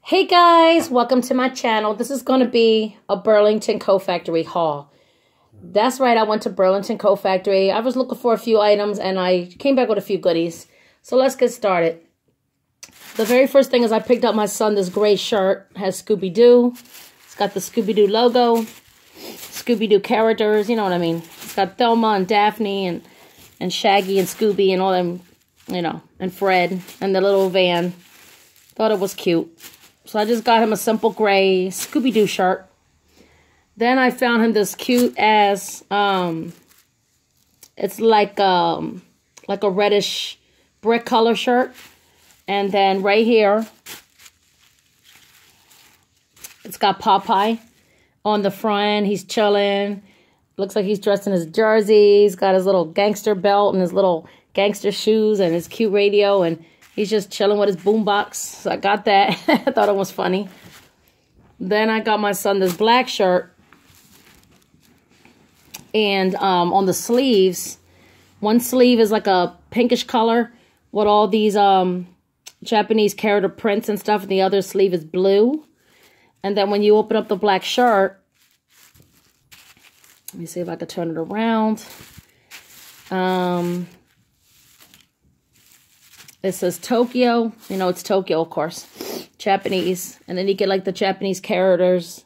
Hey guys, welcome to my channel. This is going to be a Burlington Co-Factory haul. That's right, I went to Burlington Co-Factory. I was looking for a few items and I came back with a few goodies. So let's get started. The very first thing is I picked up my son this gray shirt. It has Scooby-Doo. It's got the Scooby-Doo logo, Scooby-Doo characters, you know what I mean. It's got Thelma and Daphne and Shaggy and Scooby and all them, you know, and Fred and the little van. Thought it was cute. So I just got him a simple gray Scooby-Doo shirt. Then I found him this cute ass, it's like a reddish brick color shirt. And then right here, it's got Popeye on the front. He's chilling. Looks like he's dressed in his jersey. He's got his little gangster belt and his little gangster shoes and his cute radio, and he's just chilling with his boombox. So I got that. I thought it was funny. Then I got my son this black shirt. And on the sleeves, one sleeve is like a pinkish color with all these Japanese character prints and stuff. And the other sleeve is blue. And then when you open up the black shirt, let me see if I can turn it around. It says Tokyo. You know, it's Tokyo, of course. Japanese. And then you get like the Japanese characters,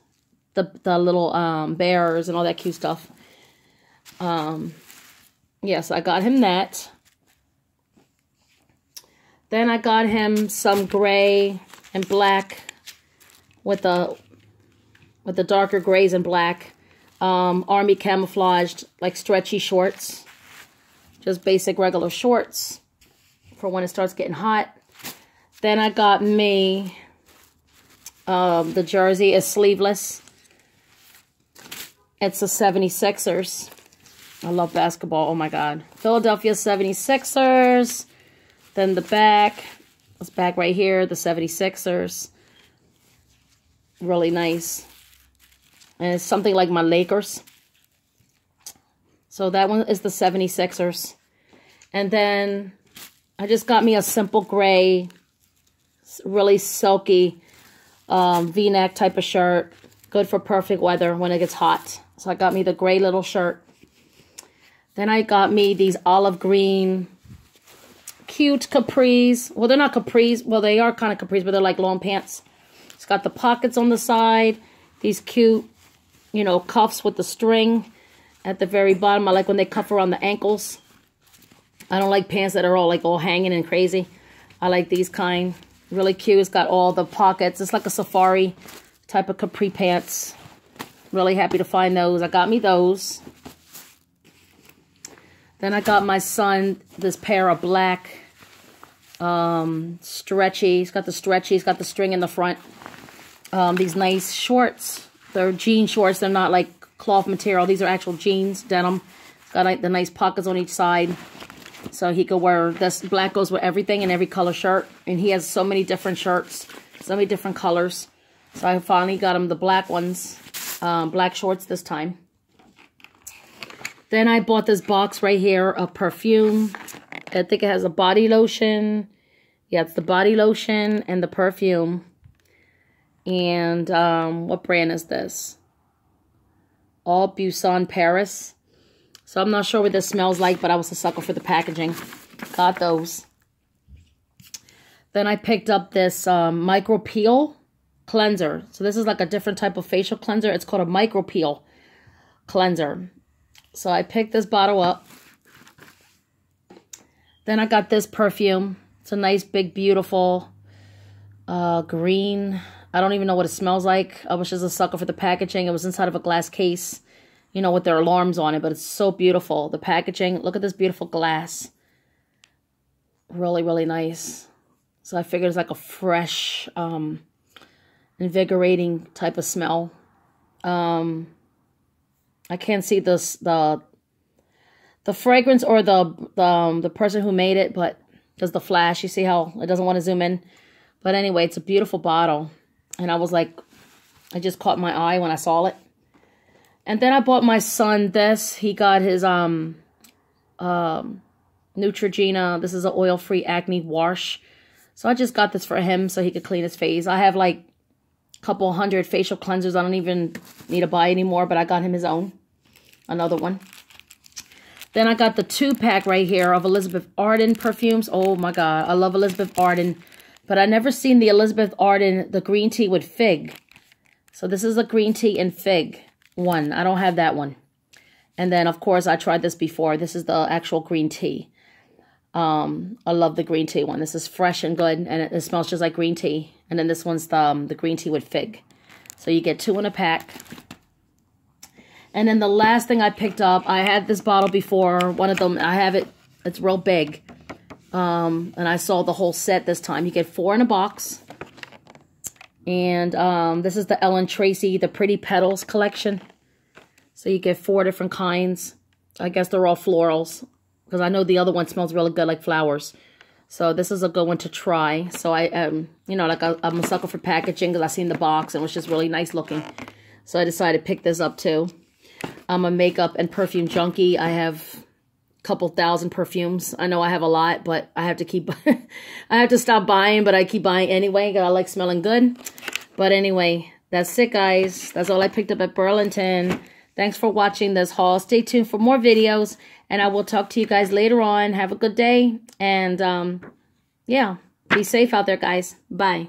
the little bears and all that cute stuff. Yes, I got him that. Then I got him some gray and black with the darker grays and black. Army camouflaged, like stretchy shorts. Just basic regular shorts for when it starts getting hot. Then I got me, the jersey is sleeveless. It's a 76ers. I love basketball, oh my God. Philadelphia 76ers. Then the back, this back right here, the 76ers. Really nice. And it's something like my Lakers. So that one is the 76ers. And then I just got me a simple gray, really silky V-neck type of shirt. Good for perfect weather when it gets hot. So I got me the gray little shirt. Then I got me these olive green, cute capris. Well, they're not capris. Well, they are kind of capris, but they're like long pants. It's got the pockets on the side. These cute, you know, cuffs with the string at the very bottom. I like when they cuff around the ankles. I don't like pants that are all hanging and crazy. I like these kind. Really cute. It's got all the pockets. It's like a safari type of capri pants. Really happy to find those. I got me those. Then I got my son this pair of black stretchy. It's got the stretchy. It's got the string in the front. These nice shorts. They're jean shorts. They're not like cloth material. These are actual jeans, denim. It's got like the nice pockets on each side. So he could wear this. Black goes with everything and every color shirt. And he has so many different shirts. So many different colors. So I finally got him the black ones. Black shorts this time. Then I bought this box right here of perfume. I think it has a body lotion. Yeah, it's the body lotion and the perfume. And what brand is this? All Buisson Paris. So I'm not sure what this smells like, but I was a sucker for the packaging. Got those. Then I picked up this micro peel cleanser. So this is like a different type of facial cleanser. It's called a micro peel cleanser. So I picked this bottle up. Then I got this perfume. It's a nice, big, beautiful green. I don't even know what it smells like. I was just a sucker for the packaging. It was inside of a glass case, you know, with their alarms on it. But it's so beautiful. The packaging. Look at this beautiful glass. Really, really nice. So I figured it's like a fresh, invigorating type of smell. I can't see this the fragrance or the person who made it, but does the flash. You see how it doesn't want to zoom in. But anyway, it's a beautiful bottle. And I was like, I just caught my eye when I saw it. And then I bought my son this. He got his Neutrogena. This is an oil-free acne wash. So I just got this for him so he could clean his face. I have like a couple hundred facial cleansers. I don't even need to buy anymore, but I got him his own. Another one. Then I got the 2-pack right here of Elizabeth Arden perfumes. Oh my God, I love Elizabeth Arden. But I never seen the Elizabeth Arden, the green tea with fig. So this is a green tea and fig one. I don't have that one. And then, of course, I tried this before. This is the actual green tea. I love the green tea one. This is fresh and good, and it smells just like green tea. And then this one's the green tea with fig. So you get 2 in a pack. And then the last thing I picked up, I had this bottle before. One of them, I have it. It's real big. And I saw the whole set this time. You get 4 in a box. And this is the Ellen Tracy, the Pretty Petals collection. So you get 4 different kinds. I guess they're all florals. Because I know the other one smells really good, like flowers. So this is a good one to try. So I, you know, like I'm a sucker for packaging because I seen the box and it was just really nice looking. So I decided to pick this up too. I'm a makeup and perfume junkie. I have a couple thousand perfumes. I know I have a lot, but I have to keep, I have to stop buying, but I keep buying anyway because I like smelling good. But anyway, that's it, guys. That's all I picked up at Burlington. Thanks for watching this haul. Stay tuned for more videos, and I will talk to you guys later on. Have a good day, and yeah, be safe out there, guys. Bye.